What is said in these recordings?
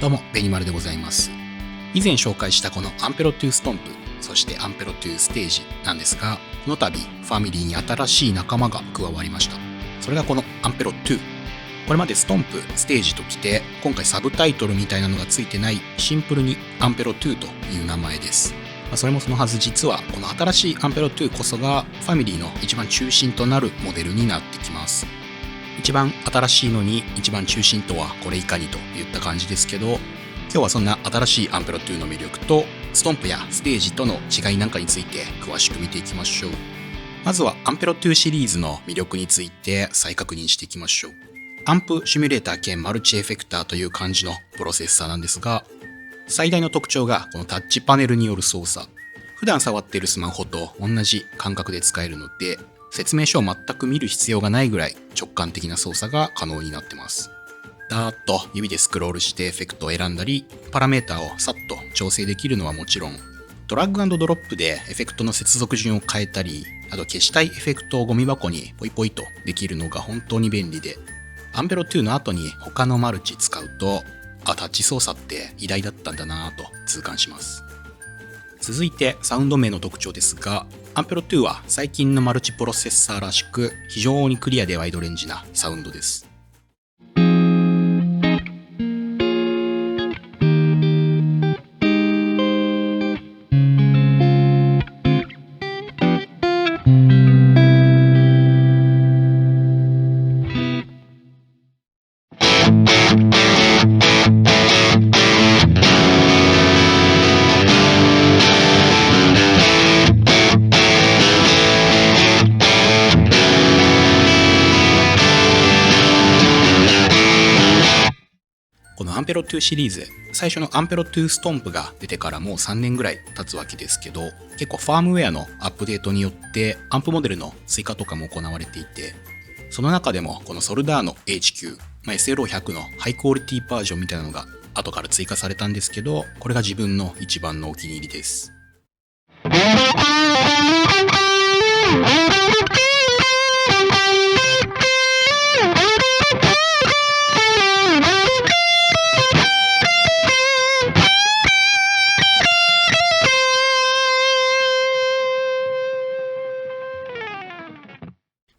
どうも、ベニマルでございます。以前紹介したこのアンペロ2ストンプ、そしてアンペロ2ステージなんですが、この度ファミリーに新しい仲間が加わりました。それがこのアンペロ2。これまでストンプ、ステージときて、今回サブタイトルみたいなのがついてないシンプルにアンペロ2という名前です。それもそのはず、実はこの新しいアンペロ2こそがファミリーの一番中心となるモデルになってきます。一番新しいのに一番中心とはこれいかにといった感じですけど、今日はそんな新しいアンペロ2の魅力とストンプやステージとの違いなんかについて詳しく見ていきましょう。まずはアンペロ2シリーズの魅力について再確認していきましょう。アンプシミュレーター兼マルチエフェクターという感じのプロセッサーなんですが、最大の特徴がこのタッチパネルによる操作。普段触っているスマホと同じ感覚で使えるので、説明書を全く見る必要がないぐらい直感的な操作が可能になってます。ダーッと指でスクロールしてエフェクトを選んだり、パラメータをさっと調整できるのはもちろん、ドラッグ&ドロップでエフェクトの接続順を変えたり、あと消したいエフェクトをゴミ箱にポイポイとできるのが本当に便利で、アンペロ2の後に他のマルチ使うと、タッチ操作って偉大だったんだなぁと痛感します。続いてサウンド名の特徴ですが、アンペロ2は最近のマルチプロセッサーらしく非常にクリアでワイドレンジなサウンドです。このアンペロ2シリーズ、最初のアンペロ2ストンプが出てからもう3年ぐらい経つわけですけど、結構ファームウェアのアップデートによってアンプモデルの追加とかも行われていて、その中でもこのソルダーノ HQ、SLO100 のハイクオリティバージョンみたいなのが後から追加されたんですけど、これが自分の一番のお気に入りです。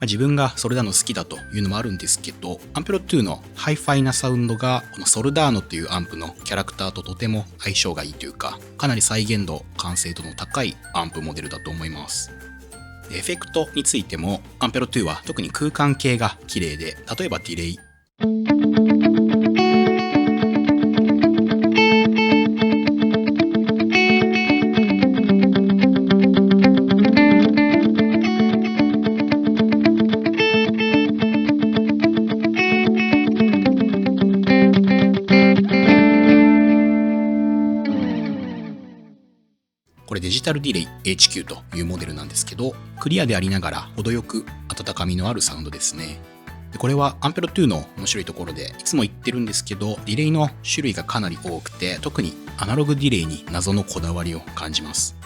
自分がソルダーノ好きだというのもあるんですけど、アンペロ2のハイファイなサウンドがこのソルダーノというアンプのキャラクターととても相性がいいというか、かなり再現度、完成度の高いアンプモデルだと思います。エフェクトについてもアンペロ2は特に空間系が綺麗で、例えばディレイ、これデジタルディレイ HQ というモデルなんですけど、クリアでありながら程よく温かみのあるサウンドですね。でこれはアンペロ2の面白いところで、いつも言ってるんですけど、ディレイの種類がかなり多くて、特にアナログディレイに謎のこだわりを感じます。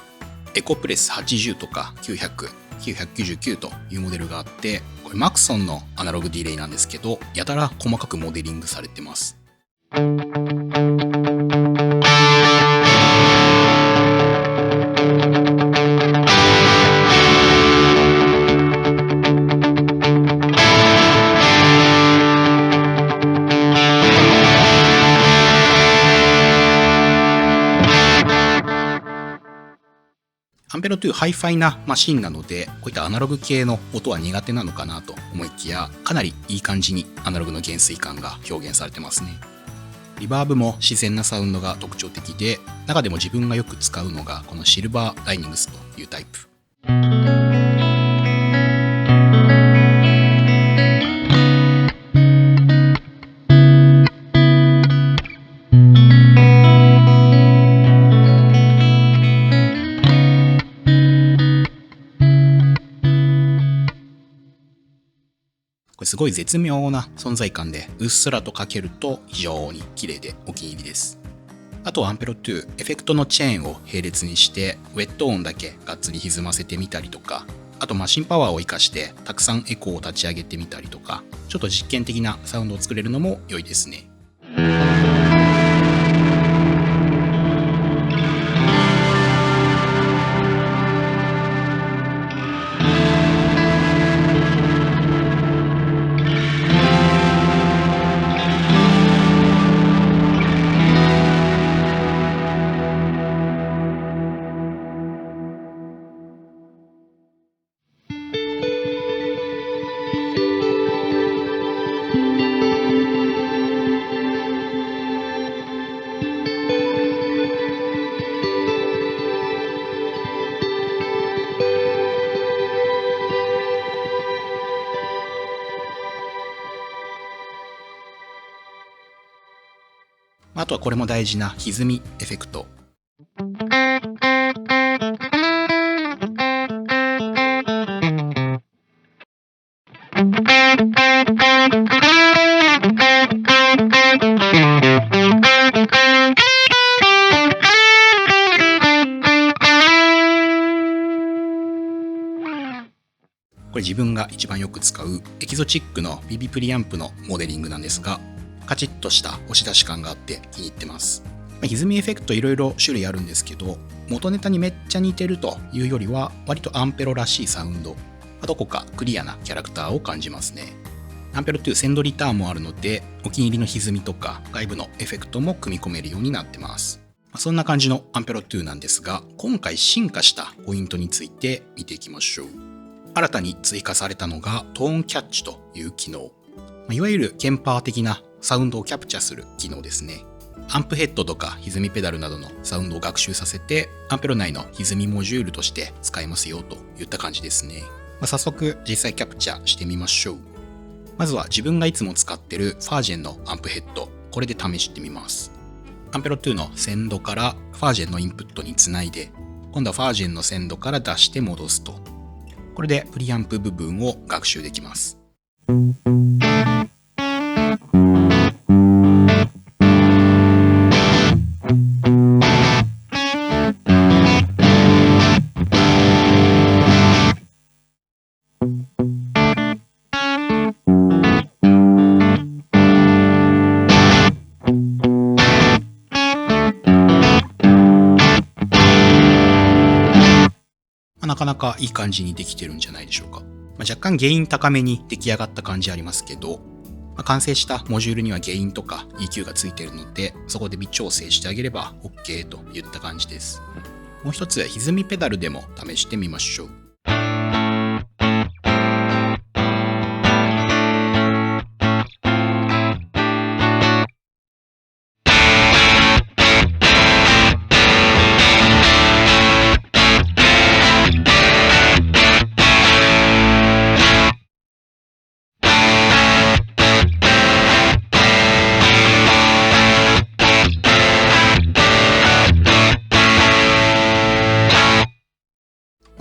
エコプレス80とか900、999というモデルがあって、これマクソンのアナログディレイなんですけど、やたら細かくモデリングされてます。アンペロ2ハイファイなマシンなので、こういったアナログ系の音は苦手なのかなと思いきや、かなりいい感じにアナログの減衰感が表現されてますね。リバーブも自然なサウンドが特徴的で、中でも自分がよく使うのがこのシルバーライニングスというタイプ。これすごい絶妙な存在感で、うっすらとかけると非常に綺麗でお気に入りです。あとアンペロ2、エフェクトのチェーンを並列にして、ウェット音だけがっつり歪ませてみたりとか、あとマシンパワーを活かしてたくさんエコーを立ち上げてみたりとか、ちょっと実験的なサウンドを作れるのも良いですね。あとはこれも大事な歪みエフェクト。これ自分が一番よく使うエキゾチックの BB プリアンプのモデリングなんですが、カチッとした押し出し感があって気に入ってます。歪みエフェクトいろいろ種類あるんですけど、元ネタにめっちゃ似てるというよりは割とアンペロらしいサウンド、どこかクリアなキャラクターを感じますね。アンペロ2センドリターンもあるので、お気に入りの歪みとか外部のエフェクトも組み込めるようになってます。そんな感じのアンペロ2なんですが、今回進化したポイントについて見ていきましょう。新たに追加されたのがトーンキャッチという機能。いわゆるケンパー的なサウンドをキャプチャーする機能ですね。アンプヘッドとか歪みペダルなどのサウンドを学習させて、アンペロ内の歪みモジュールとして使えますよといった感じですね。早速実際キャプチャーしてみましょう。まずは自分がいつも使ってるファージェンのアンプヘッド、これで試してみます。アンペロ2のセンドからファージェンのインプットにつないで、今度はファージェンのセンドから出して戻すと。これでプリアンプ部分を学習できます。なかなかいい感じにできてるんじゃないでしょうか。若干ゲイン高めに出来上がった感じありますけど、完成したモジュールにはゲインとか EQ がついているので、そこで微調整してあげれば OK といった感じです。もう一つ歪みペダルでも試してみましょう。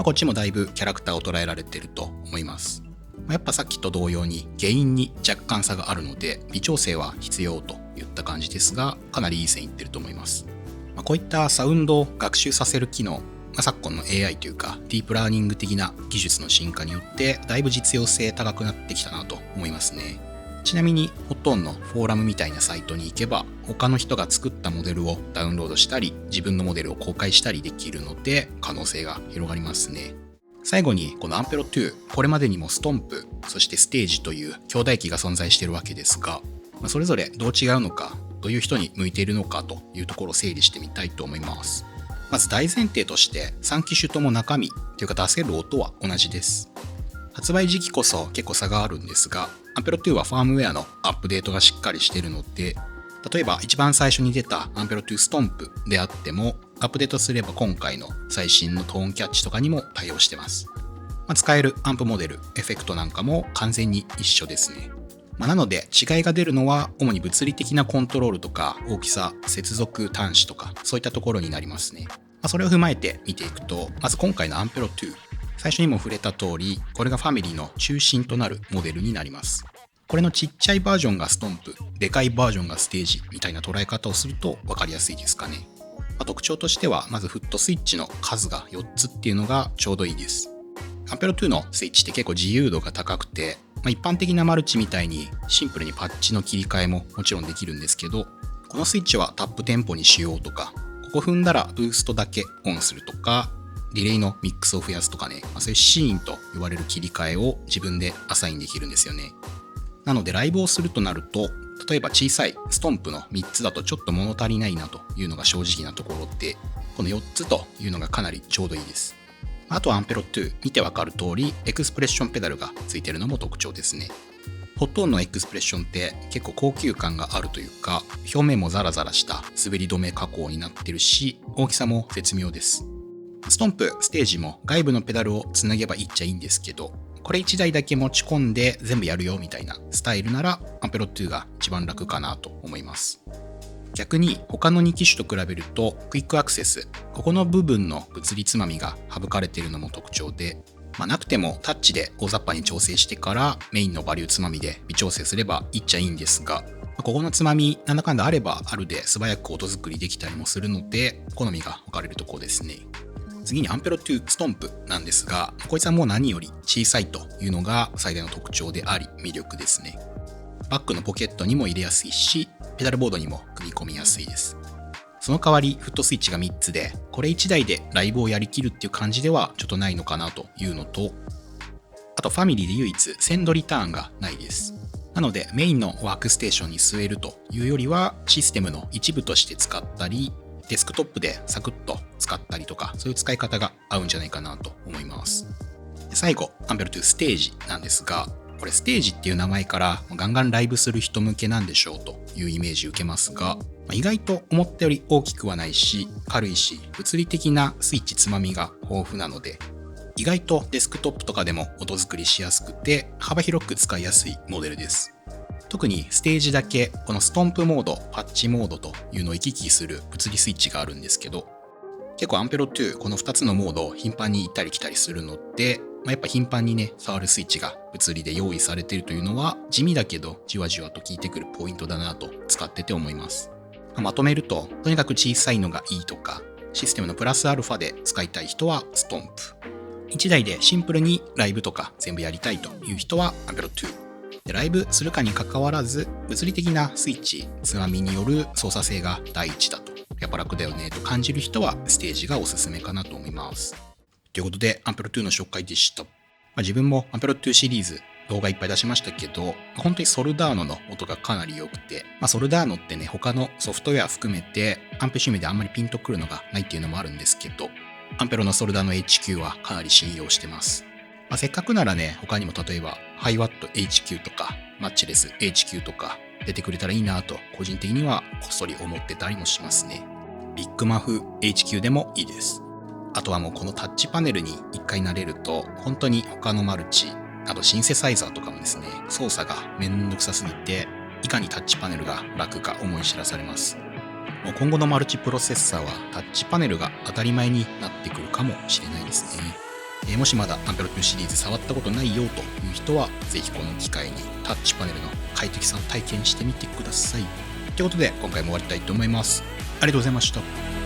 こっちもだいぶキャラクターを捉えられていると思います。やっぱさっきと同様にゲインに若干差があるので微調整は必要といった感じですが、かなりいい線いってると思います。こういったサウンドを学習させる機能、昨今の AI というかディープラーニング的な技術の進化によってだいぶ実用性高くなってきたなと思いますね。ちなみにほとんどフォーラムみたいなサイトに行けば他の人が作ったモデルをダウンロードしたり自分のモデルを公開したりできるので可能性が広がりますね。最後にこのアンペロ2、これまでにもストンプ、そしてステージという兄弟機が存在しているわけですが、それぞれどう違うのか、どういう人に向いているのかというところを整理してみたいと思います。まず大前提として3機種とも中身というか出せる音は同じです。発売時期こそ結構差があるんですが、アンペロ2はファームウェアのアップデートがしっかりしているので、例えば一番最初に出たアンペロ2ストンプであってもアップデートすれば今回の最新のトーンキャッチとかにも対応してます。使えるアンプモデル、エフェクトなんかも完全に一緒ですね。なので違いが出るのは主に物理的なコントロールとか大きさ、接続端子とかそういったところになりますね。それを踏まえて見ていくと、まず今回のアンペロ2、最初にも触れた通り、これがファミリーの中心となるモデルになります。これのちっちゃいバージョンがストンプ、でかいバージョンがステージみたいな捉え方をすると分かりやすいですかね。特徴としては、まずフットスイッチの数が4つっていうのがちょうどいいです。アンペロ2のスイッチって結構自由度が高くて、一般的なマルチみたいにシンプルにパッチの切り替えももちろんできるんですけど、このスイッチはタップテンポにしようとか、ここ踏んだらブーストだけオンするとか、ディレイのミックスを増やすとかね、そういうシーンと呼ばれる切り替えを自分でアサインできるんですよね。なのでライブをするとなると、例えば小さいストンプの3つだとちょっと物足りないなというのが正直なところで、この4つというのがかなりちょうどいいです。あとはアンペロ2、見てわかる通りエクスプレッションペダルがついているのも特徴ですね。ほとんどのエクスプレッションって結構高級感があるというか、表面もザラザラした滑り止め加工になってるし、大きさも絶妙です。ストンプ、ステージも外部のペダルをつなげばいいっちゃいいんですけど、これ1台だけ持ち込んで全部やるよみたいなスタイルならアンペロ2が一番楽かなと思います。逆に他の2機種と比べるとクイックアクセス、ここの部分の物理つまみが省かれているのも特徴で、なくてもタッチで大雑把に調整してからメインのバリューつまみで微調整すればいいっちゃいいんですが、ここのつまみなんだかんだあればあるで素早く音作りできたりもするので好みが分かれるところですね。次にアンペロ2ストンプなんですが、こいつはもう何より小さいというのが最大の特徴であり魅力ですね。バッグのポケットにも入れやすいし、ペダルボードにも組み込みやすいです。その代わりフットスイッチが3つで、これ1台でライブをやりきるっていう感じではちょっとないのかなというのと、あとファミリーで唯一センドリターンがないです。なのでメインのワークステーションに据えるというよりはシステムの一部として使ったり、デスクトップでサクッと使ったりとか、そういう使い方が合うんじゃないかなと思います。最後、アンペロ2ステージなんですが、これステージっていう名前からガンガンライブする人向けなんでしょうというイメージ受けますが、意外と思ったより大きくはないし、軽いし、物理的なスイッチつまみが豊富なので、意外とデスクトップとかでも音作りしやすくて幅広く使いやすいモデルです。特にステージだけこのストンプモード、パッチモードというのを行き来する物理スイッチがあるんですけど、結構アンペロ2この2つのモードを頻繁に行ったり来たりするので、やっぱ頻繁にね触るスイッチが物理で用意されているというのは地味だけどじわじわと効いてくるポイントだなと使ってて思います。まとめると、とにかく小さいのがいいとか、システムのプラスアルファで使いたい人はストンプ、1台でシンプルにライブとか全部やりたいという人はアンペロ2で、ライブするかにかかわらず物理的なスイッチつまみによる操作性が第一だと、やっぱ楽だよねと感じる人はステージがおすすめかなと思います。ということでアンペロ2の紹介でした。自分もアンペロ2シリーズ動画いっぱい出しましたけど、本当にソルダーノの音がかなり良くて、ソルダーノってね他のソフトウェア含めてアンペ趣味であんまりピンとくるのがないっていうのもあるんですけど、アンペロのソルダーノ HQ はかなり信用してます。せっかくならね、他にも例えばハイワット HQ とかマッチレス HQ とか出てくれたらいいなと個人的にはこっそり思ってたりもしますね。ビッグマフ HQ でもいいです。あとはもうこのタッチパネルに一回慣れると本当に他のマルチ、あとシンセサイザーとかもですね、操作がめんどくさすぎていかにタッチパネルが楽か思い知らされます。もう今後のマルチプロセッサーはタッチパネルが当たり前になってくるかもしれないですね。もしまだアンペロ2シリーズ触ったことないよという人はぜひこの機会にタッチパネルの快適さを体験してみてください。ということで今回も終わりたいと思います。ありがとうございました。